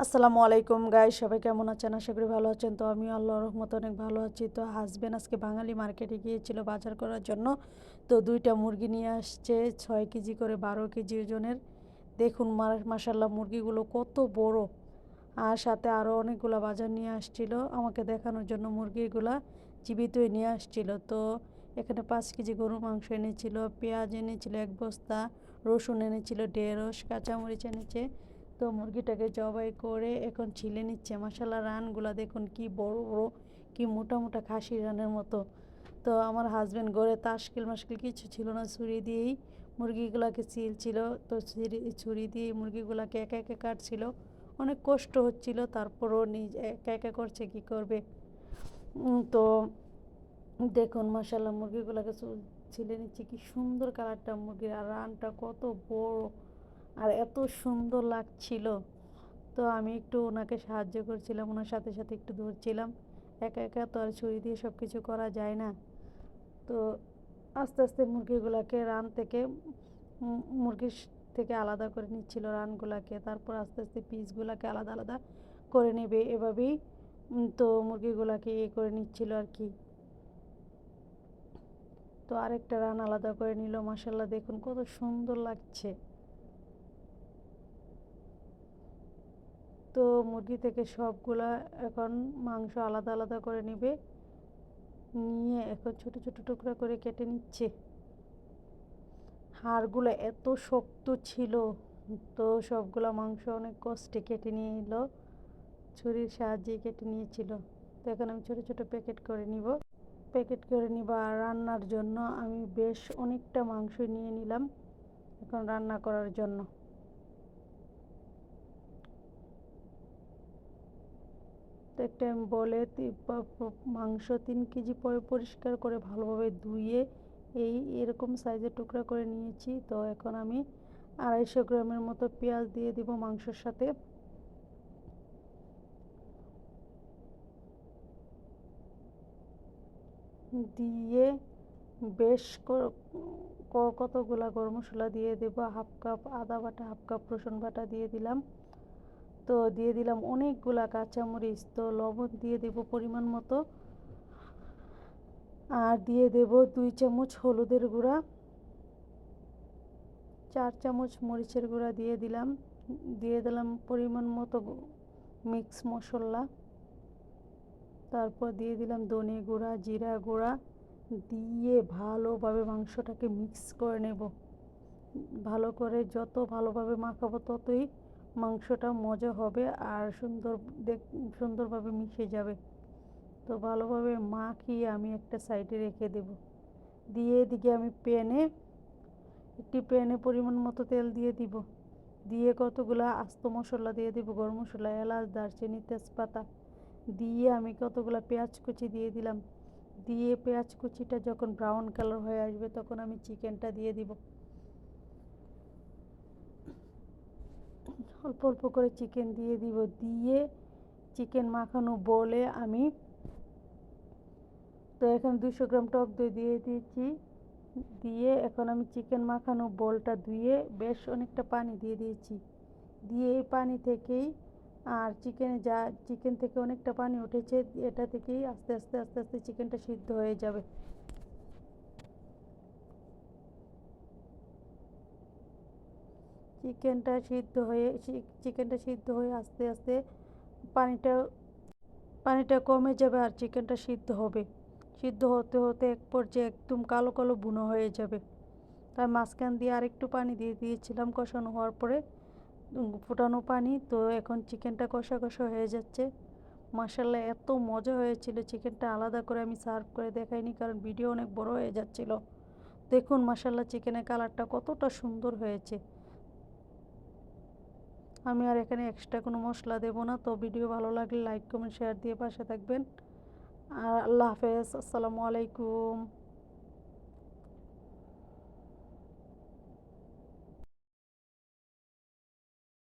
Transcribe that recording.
আসসালামু আলাইকুম গাইস, সবাই কেমন আছেন? আশা করি ভালো আছেন। তো আমি আল্লাহর রহমতে অনেক ভালো আছি। তো হাজবেন্ড আজকে বাঙালি মার্কেটে গিয়েছিল বাজার করার জন্য। তো 2টা মুরগি নিয়ে আসছে, 6 কেজি করে, 12 কেজি ওজনের। দেখুন মাশাল্লাহ মুরগিগুলো কত বড়। আর সাথে আরও অনেকগুলো বাজার নিয়ে আসছিল আমাকে দেখানোর জন্য। মুরগিগুলা জীবিতই নিয়ে আসছিল। তো এখানে 5 কেজি গরুর মাংস এনেছিল, পেঁয়াজ এনেছিল 1 বস্তা, রসুন এনেছিল 1.5, কাঁচামরিচ এনেছে। তো মুরগিটাকে জবাই করে এখন ছিলে নিচ্ছে। মাশাল্লাহ রানগুলা দেখুন কি বড় বড়, কি মোটা মোটা খাসি রানের মতো। তো আমার হাজব্যান্ড ঘরে তাশকিল মাশকিল কিছু ছিল না, ছুরি দিয়েই মুরগিগুলাকে ছিল। তো ছুরি দিয়ে মুরগিগুলাকে একা একা কাটছিল। অনেক কষ্ট হচ্ছিল, তারপরও নিজে একা একা করছে, কি করবে। তো দেখুন মাশাল্লাহ মুরগিগুলোকে ছিলে নিচ্ছে, কি সুন্দর কালারটা মুরগির, আর রানটা কত বড় আর এত সুন্দর লাগছিল। তো আমি একটু ওনাকে সাহায্য করছিলাম, ওনার সাথে সাথে একটু ধরছিলাম। একা একা তো আর ছুরি দিয়ে সব কিছু করা যায় না। তো আস্তে আস্তে মুরগিগুলোকে রান থেকে মুরগির থেকে আলাদা করে নিচ্ছিল রানগুলাকে। তারপর আস্তে আস্তে পিসগুলোকে আলাদা আলাদা করে নেবে এভাবেই। তো মুরগিগুলোকে করে নিচ্ছিল আর কি। তো আরেকটা রান আলাদা করে নিল। মাশাল্লাহ দেখুন কত সুন্দর লাগছে। তো মুরগি থেকে সবগুলা এখন মাংস আলাদা আলাদা করে নেবে, নিয়ে এখন ছোট ছোট টুকরা করে কেটে নিচ্ছে। হাড়গুলো এত শক্ত ছিল, তো সবগুলা মাংস অনেক কষ্টে কেটে নিয়ে এলো, ছুরির সাহায্যে কেটে নিয়েছিল। তো এখন আমি ছোট ছোট প্যাকেট করে নিব। আর রান্নার জন্য আমি বেশ অনেকটা মাংস নিয়ে নিলাম এখন রান্না করার জন্য। তো একটা আমি বলে মাংস 3 কেজি পরে পরিষ্কার করে ভালোভাবে ধুয়ে এরকম সাইজের টুকরা করে নিয়েছি। তো এখন আমি 250 গ্রামের মতো পেঁয়াজ দিয়ে দিব মাংসের সাথে। দিয়ে বেশ কতগুলা গরম মশলা দিয়ে দেব, 1/2 কাপ আদা বাটা, 1/2 কাপ রসুন বাটা দিয়ে দিলাম। তো দিয়ে দিলাম অনেকগুলা কাঁচামরিচ। তো লবণ দিয়ে দেব পরিমাণ মতো, আর দিয়ে দেব 2 চামচ হলুদের গুঁড়া, 4 চামচ মরিচের গুঁড়া দিয়ে দিলাম পরিমাণ মতো মিক্স মশলা। তারপর দিয়ে দিলাম ধনে গুঁড়া, জিরা গুঁড়া, দিয়ে ভালোভাবে মাংসটাকে মিক্স করে নেব। ভালো করে যত ভালোভাবে মাখাবো ততই মাংসটা মজা হবে আর সুন্দরভাবে মিশে যাবে। তো ভালোভাবে মাখিয়ে আমি একটা সাইডে রেখে দেব। দিয়ে এদিকে আমি একটি প্যানে পরিমাণ মতো তেল দিয়ে দিব। দিয়ে কতগুলা আস্ত মশলা দিয়ে দিব, গরম মশলা, এলাচ, দারচিনি, তেজপাতা। দিয়ে আমি কতগুলা পেঁয়াজ কুচি দিয়ে দিলাম। দিয়ে পেঁয়াজ কুচিটা যখন ব্রাউন কালার হয়ে আসবে তখন আমি চিকেনটা দিয়ে দিব। অল্প অল্প করে চিকেন দিয়ে দিব। দিয়ে চিকেন মাখানো বলে আমি, তো এখানে 200 গ্রাম টক দই দিয়ে দিয়েছি। দিয়ে এখন আমি চিকেন মাখানো বোলটা ধুয়ে বেশ অনেকটা পানি দিয়ে দিয়েছি। দিয়ে এই পানি থেকেই, আর চিকেন থেকে অনেকটা পানি উঠেছে, এটা থেকেই আস্তে আস্তে আস্তে আস্তে চিকেনটা সিদ্ধ হয়ে যাবে। চিকেনটা সিদ্ধ হয়ে আস্তে আস্তে পানিটা পানিটা কমে যাবে আর চিকেনটা সিদ্ধ হবে। সিদ্ধ হতে হতে এক পর্যায়ে একদম কালো কালো বুনো হয়ে যাবে। তার মাঝখান দিয়ে আরেকটু পানি দিয়ে দিয়েছিলাম কষানো হওয়ার পরে, ফোটানো পানি। তো এখন চিকেনটা কষা কষা হয়ে যাচ্ছে। মাশাল্লাহ এত মজা হয়েছিল। চিকেনটা আলাদা করে আমি সার্ভ করে দেখাইনি, কারণ ভিডিও অনেক বড় হয়ে যাচ্ছিল। দেখুন মাশাল্লাহ চিকেনের কালারটা কতটা সুন্দর হয়েছে। আমি আর এখানে এক্সট্রা কোনো মশলা দেব না। তো ভিডিও ভালো লাগলে লাইক কমেন্ট শেয়ার দিয়ে পাশে থাকবেন। আর আল্লাহ হাফেজ, আসসালামু আলাইকুম।